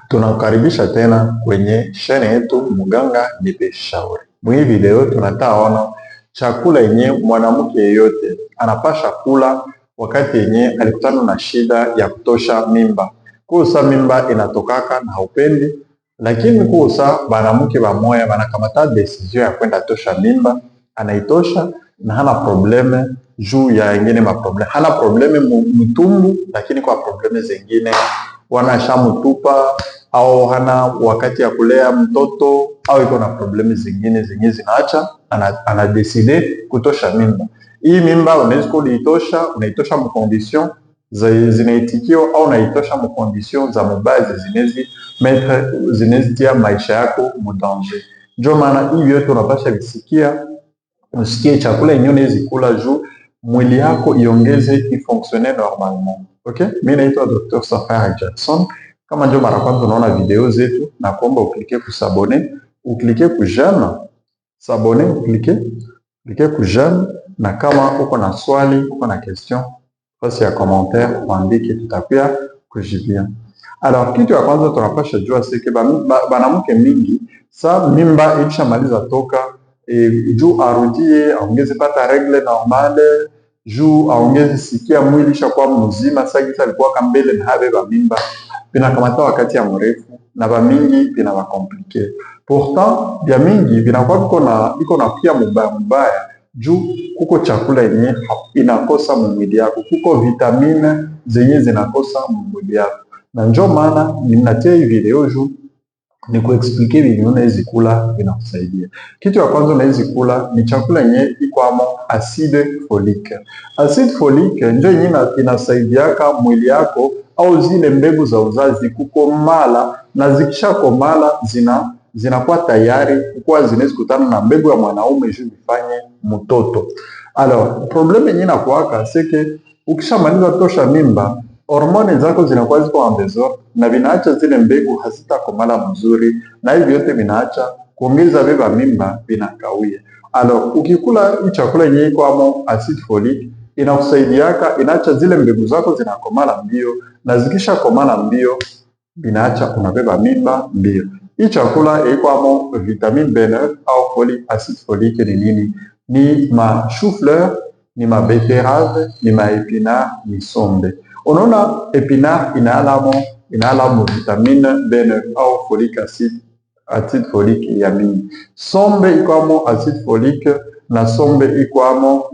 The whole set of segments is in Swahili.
Tunakukaribisha tena kwenye channel yetu Mganga Nipe Shauri. Mwi video tunataona chakula yenye mwanamke yeyote anapasha kula wakati yenye alikutana na shida ya kutosha mimba. Kusa mimba inatokaka na haupendi, lakini kusa banamke bamoya banakamata decision ya kwenda tosha mimba, anaitosha na hana probleme juu ya ingine maprobleme. Hana probleme mtumbu, lakini kwa probleme zingine wanashamutupa au hana wakati ya kulea mtoto au iko na problemi zingine zenye zinaacha anadeside kutosha mimba. Hii mimba unaweza kuitosha, unaitosha mkondition zinaitikiwa au unaitosha mkondition za mubaya zinezitia maisha yako mudanger. Ndio maana hivi yote unapasha visikia, usikie chakula yenyewe unaweza kula juu mwili yako iongeze ifonctionne normalement. Okay? Mimi naitwa Dr. Safari Jackson. Kama ndio mara kwanza unaona video zetu, na kuomba uklike ku s'abonner, uklike ku j'aime, s'abonner, uklike ku j'aime, na kama uko na swali, uko na question, basi ya commentaire uandike, tutakuya kujibia. Alors kitu ya kwanza tunapasha jua sike banamke mingi sa mimba ikishamaliza toka juu arudie aongeze pata regle normale, juu aongeze sikia mwili ishakuwa mzima sagisa alikuwa kambele na habeba mimba vinakamata wakati ya mrefu na bamingi vinawakomplike. Pourtant vya mingi vinakuwa iko na pia mubaya juu kuko chakula yenye inakosa mwili yako, kuko vitamine zenye zinakosa mwili yako, na njo maana ninatia hii video juu ni kuexplike vile unaweza kula vinakusaidia. Kitu ya kwanza unaweza kula ni chakula yenye iko amo acide folique. Acide folique ndio yenye inasaidiaka mwili yako au zile mbegu za uzazi kukomala, na zikishakomala zinakuwa tayari kuwa zinaweza kutana na mbegu ya mwanaume juu ifanye mtoto. Alors probleme yenyewe inakuwaka seke ukishamaliza tosha mimba, hormone zako zinakuwa ziko en desordre na vinaacha zile mbegu hazitakomala mzuri, na hivi yote vinaacha kuongeza beba mimba vinakawia. Alors ukikula hii chakula yenyewe iko amo acide folique inakusaidiaka, inaacha zile mbegu zako zinakomala mbio, na zikisha komala mbio binaacha unabeba mimba mbio. Hii chakula iko amo vitamine B9 au folic acid folique ni nini? Ni ma chou-fleur, ni ma betterave, ni ma épinard, ni sombe. Unaona épinard inaalamo vitamine B9 au folic acid folique ya mingi. Sombe iko amo acid folique, na sombe iko amo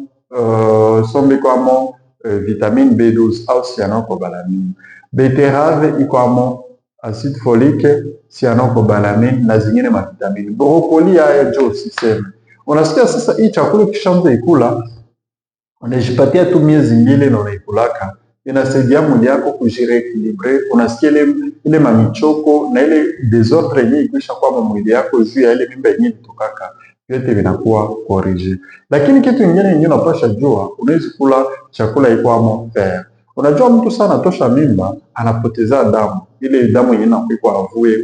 vitamine B12 au cyanocobalamin. Betterave iko amo acide folique, cyanocobalamin na zingine mavitamini. Brokoli haya jo siseme. Unasikia sasa hii chakula kishaanza ikula, unajipatia tu miezi mbili na unaikulaka, inasaidia mwili yako kujireekilibre. Unasikia ile mamichoko na ile desordre yenyewe ikisha kwa mwili yako juu ya ile mimba yenyewe itokaka, yote vinakuwa corrige. Lakini kitu kingine yenyewe unapasha jua, unaweza kula chakula iko amo fer. Unajua mtu sana tosha mimba anapoteza damu, ile damu yenyewe inakuwa avuye,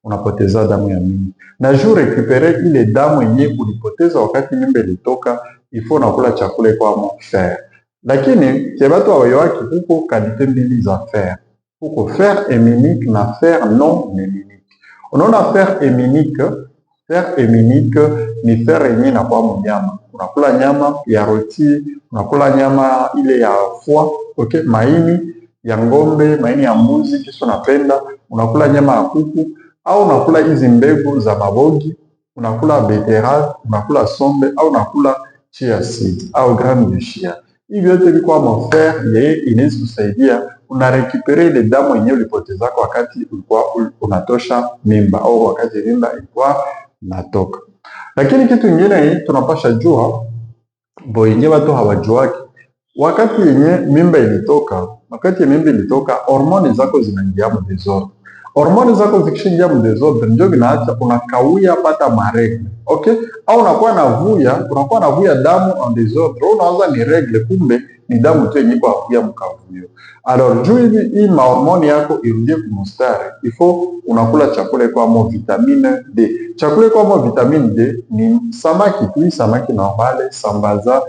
unapoteza damu ya mingi, na juu recupere ile damu yenyewe ulipoteza wakati mimba ilitoka, ifo nakula chakula iko amo fer. Lakini kebatu awayowaki huko kalite mbili za fer, huko fer héminique na fer non héminique. Unaona fer héminique ni fer yenyewe inakuwa mnyama. Unakula nyama ya roti, unakula nyama ile ya foie, okay, maini ya ngombe, maini ya mbuzi kisha unapenda, unakula nyama ya kuku, au unakula hizi mbegu za mabogi, unakula betterave, unakula sombe, au unakula chia seed au graine de chia. Hivi yote viko amo fer yeye inaweza kusaidia unarekipere ile damu yenyewe ulipoteza kwa wakati ulikuwa unatosha mimba au wakati mimba ilikuwa natoka. Lakini kitu kingine tunapasha jua bo yenyewe watu hawajuaki, wakati yenyewe mimba ilitoka, hormone zako zinaingia mu desordre. Hormone zako zikishaingia mu desordre ndio vinaacha unakawia pata maregle, okay? Au unakuwa navuya damu en desordre, unaanza ni regle, kumbe ni damu tu yenyewe kwa kuya mkavuyo. Alors juu hii mahormone yako irudie kumustari, ifo unakula chakula kwa amo vitamine D. Chakula kwa amo vitamine D ni samaki tu, samaki normale, sambaza,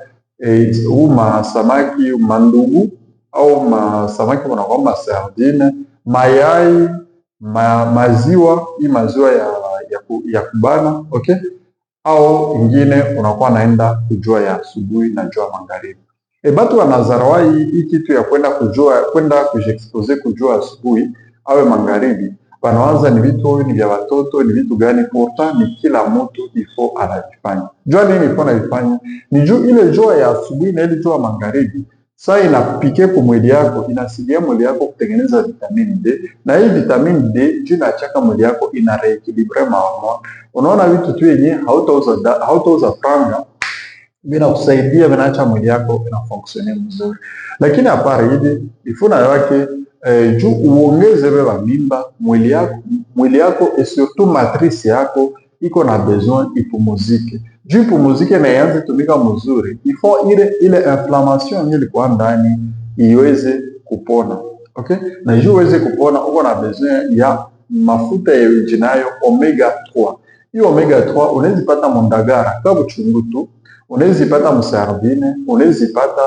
ma samaki mandugu au ma samaki wanakuwa ma sardine mayai, maziwa, hii maziwa ya kubana, okay? Au ingine unakuwa naenda kujua ya asubuhi na jua magharibi. Batu wanazarwa hii kitu ya kwenda kujiexpose kujua asubuhi awe magharibi, wanawaza ni vitu ni vya watoto, ni vitu gani? Pourtant ni kila mtu ifo anavifanya. Jua nini ifo anavifanya? Ni juu ile jua ya asubuhi na ile jua magharibi saa inapike kwa mwili yako, inasaidia mwili yako kutengeneza vitamini D, na hii vitamini D juu inachaka mwili yako ina reequilibre mahormone. Unaona vitu tu yenye hautauza franga vina kusaidia, vinaacha mwili yako ina fonctionne mzuri. Lakini apart hili ifuna yake juu uongeze beba mimba, mwili yako et surtout matrice yako iko na besoin ipumuzike. Juu ipumuzike na ianze tumika mzuri, ifo ile inflammation yenye ilikuwa ndani iweze kupona. Okay? Na juu iweze kupona uko na besoin ya mafuta ya jinayo omega 3. Hiyo omega 3 unaweza pata mondagara kwa buchungu tu, unaweza pata msardine, unaweza pata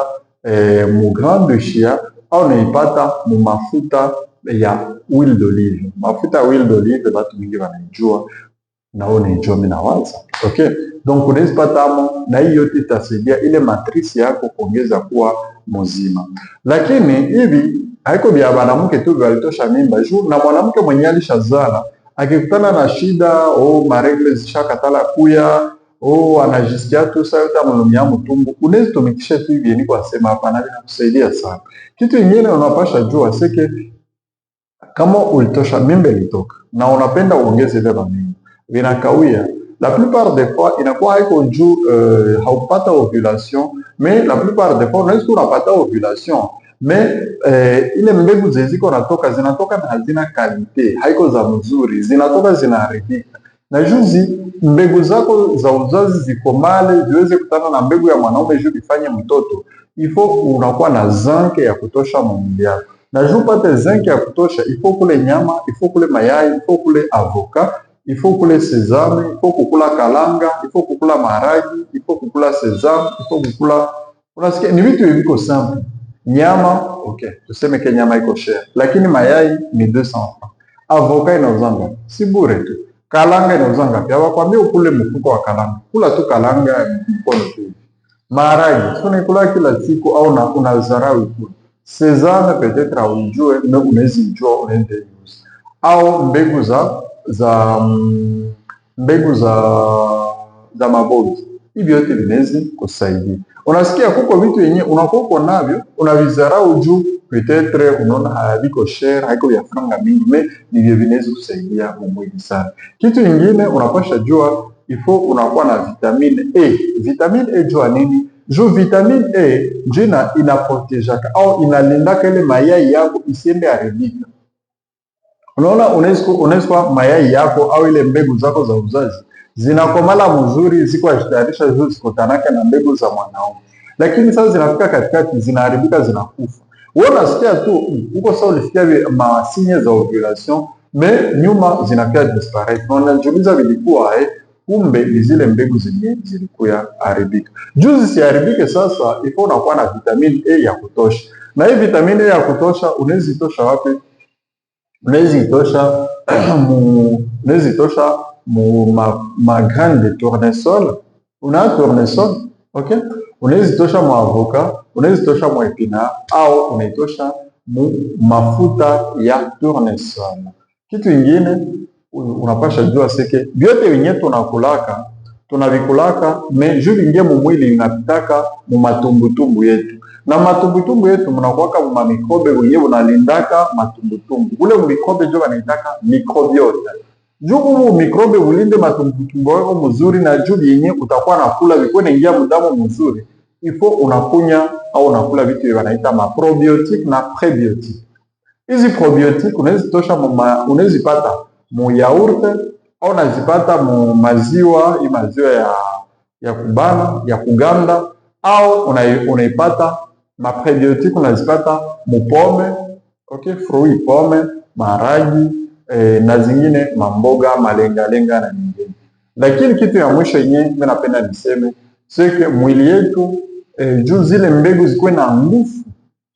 mu grande de chia, au unaipata mu mafuta ya huile d'olive. Mafuta ya huile d'olive watu wengi wanaijua na wao naijua mimi nawaza. Okay? Donc unaweza pata amo, na hiyo yote itasaidia ile matrice yako kuongeza kuwa mzima. Lakini hivi haiko vya mwanamke tu walitosha mimba juu, na mwanamke mwenye alishazala akikutana na shida au maregle zishakatala kuya au anajisikia tu sasa utamlumia mtumbo, unaweza tumikisha tu hivi ni kwa sema hapa na inakusaidia sana. Kitu kingine unapasha jua seke kama ulitosha mimba ilitoka na unapenda uongeze ile mimba vinakawia, la plupart des fois inakuwa haiko juu haupata ovulation, mais la plupart des fois unaweza unapata ovulation mais ile mbegu ziziko zinatoka na hazina kalite, haiko za mzuri, zinatoka zinaharibika. Na juzi mbegu zako za uzazi zikomale ziweze kutana na mbegu ya mwanaume juu ifanye mtoto, ifo unakuwa na zinc ya kutosha mwili yako. Na juu pate zinc ya kutosha, ifo kule nyama, ifo kule mayai, ifo kule avoka, ifo kule sesame, ifo kukula kalanga, ifo kukula maharagi, ifo kukula sesame, ifo kukula, unasikia ni vitu viko simple. Nyama, okay, tuseme ke nyama iko share, lakini mayai ni 200 francs. Avoka inauzanga si bure tu. Kalanga inauzanga pia, wakwambia ukule mfuko wa kalanga. Kula tu kalanga mkono tu. Maharagi, sio nikula kila siku au unazarau tu. Sesame peut-être unjue, na unaweza jua unaende use. Au mbegu za maboga. Hivi yote vinaweza kusaidia. Unasikia kuko vitu yenye unakuwa navyo unavizarau juu peut-être unaona haviko share, haiko vya franga mingi, mais ndivyo vinaweza kusaidia mwili sana. Kitu kingine unapasha jua ifo unakuwa na vitamine A. Vitamine A jua nini? Juu vitamine A jina inaprotejaka au inalindaka ile mayai yako isiende haribika. Unaona unaweza mayai yako au ile mbegu zako za uzazi zinakomala mzuri, ziko ajitayarisha juu zikotanaka na mbegu za mwanaume. Lakini sasa zinafika katikati zinaharibika, zinakufa. Wewe unasikia tu uko sawa, ulisikia masinye za ovulation, mais nyuma zinakia disparaître. Na unajiuliza vilikuwa kumbe ni zile mbegu zenye zilikuwa haribika. Juu zisiharibike sasa ifo unakuwa na vitamini A ya kutosha. Na hii vitamini A ya kutosha unaweza itosha wapi? Unaweza itosha ma grande tournesol. Una tournesol, okay? Unaweza itosha mu avoka, unaweza itosha mu epinard, au unaitosha mu mafuta ya tournesol. Kitu kingine unapasha jua seke vyote wenye tunavikulaka mais juu vingie mu mwili inapitaka mu matumbutumbu yetu. Na matumbutumbu yetu mnakuwaka mu mikrobe wenyewe unalindaka matumbutumbu. Ule mikrobe jo wanaitaka mikrobiota. Juu mu mikrobe ulinde matumbutumbu yako mzuri, na juu yenyewe utakuwa nakula viko naingia mdamu mzuri. Ifo unakunya au unakula vitu wanaita maprobiotic na prebiotic. Hizi probiotic unaweza pata mu yaourt au unazipata mu maziwa, ya kubana, ya kuganda, au unaipata ma prebiotic unazipata mu pome, okay, fruit pome, maharagi, na zingine mamboga, malenga na nyingine. Lakini kitu ya mwisho yenyewe mimi napenda niseme sike mwili yetu juu zile mbegu zikuwe na nguvu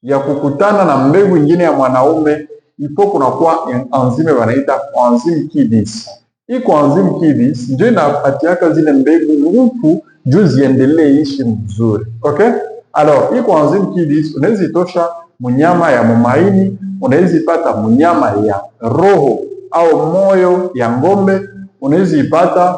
ya kukutana na mbegu nyingine ya mwanaume il faut kunakuwa enzyme wanaita coenzyme Q10. Hii coenzyme Q10 ndio inapatiaka zile mbegu nguvu juu ziendelee ishi mzuri. Okay? Alors, hii coenzyme Q10 unaweza itosha munyama ya mumaini, unaweza ipata munyama ya roho au moyo ya ngombe, unaweza ipata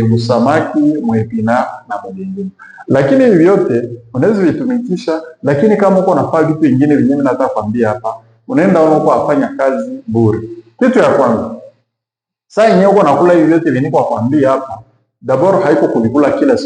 musamaki, mwepina na mwingine. Lakini hivi vyote unaweza vitumikisha, lakini kama uko nafaa vitu vingine vingine nataka kwambia hapa, unaenda uko afanya kazi bure. Kitu ya kwanza, saa yenyewe uko nakula hivi vyote viniko kwambia hapa, d'abord haiko kulikula kila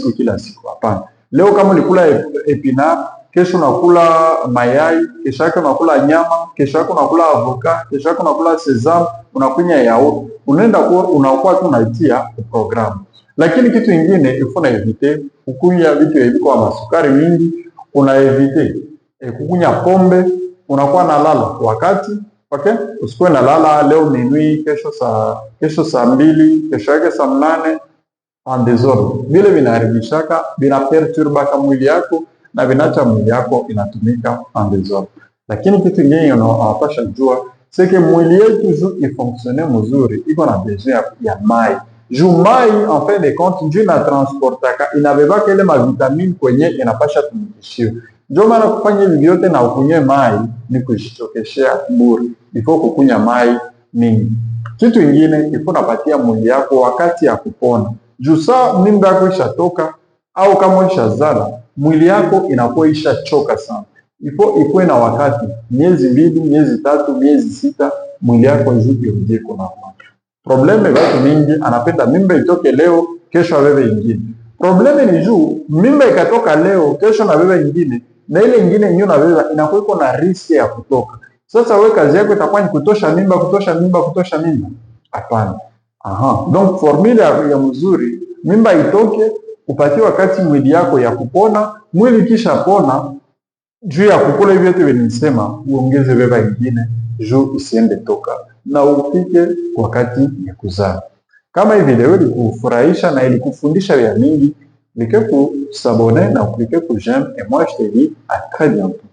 siku, hapana. Leo kama ulikula epina, kesho unakula mayai, kesho yake unakula nyama, kesho yake unakula avoka, kesho yake unakula sesame, unakunya yaourt. Unaenda kwa unakuwa tu unaitia programu. Lakini kitu kingine ifo na evite kukunya vitu hivi kwa masukari mingi, una evite kukunya pombe, unakuwa na lala wakati, okay? Usikuwe na lala leo minuit, kesho saa 2, kesho yake saa 8 en désordre. Vile vinaharibishaka, vinaperturbaka mwili yako na vinacha mwili yako inatumika en désordre. Lakini kitu kingine unapasha jua c'est mwili yetu juu ifonctionne mzuri iko na besoin ya mai. Juu mai en fin de compte ndio inatransportaka, inabebaka ile mavitamini kwenye inapasha tumikishiwa. Ndio maana kufanya hivi vyote na ukunywe mai ni kushitokeshea bure. Ifo kukunya mai mingi. Kitu kingine ifo napatia mwili yako wakati ya kupona. Juu saa mimba yako ishatoka au kama ishazala, mwili yako inakuwa ishachoka sana. Ikuwe na wakati miezi 2, miezi 3, miezi 6 mwili yako irudie kwa normal. Probleme watu mingi anapenda mimba itoke leo, kesho abebe ingine. Probleme ni juu mimba ikatoka leo, kesho na bebe ingine, na ile ingine nyingine na bebe inakuwa na risk ya kutoka. Sasa wewe kazi yako itakuwa ni kutosha mimba. Hapana. Donc formula ya mzuri, mimba itoke, upatie wakati mwili yako ya kupona, mwili kisha pona, juu ya kukula hivi vyote vilisema, uongeze beba ingine, juu isiende toka, na ufike wakati ya kuzaa. Kama hii video ilikufurahisha na ilikufundisha vya mingi, like kusabone na cliquer ku j'aime, et moi je te dis à très bientôt.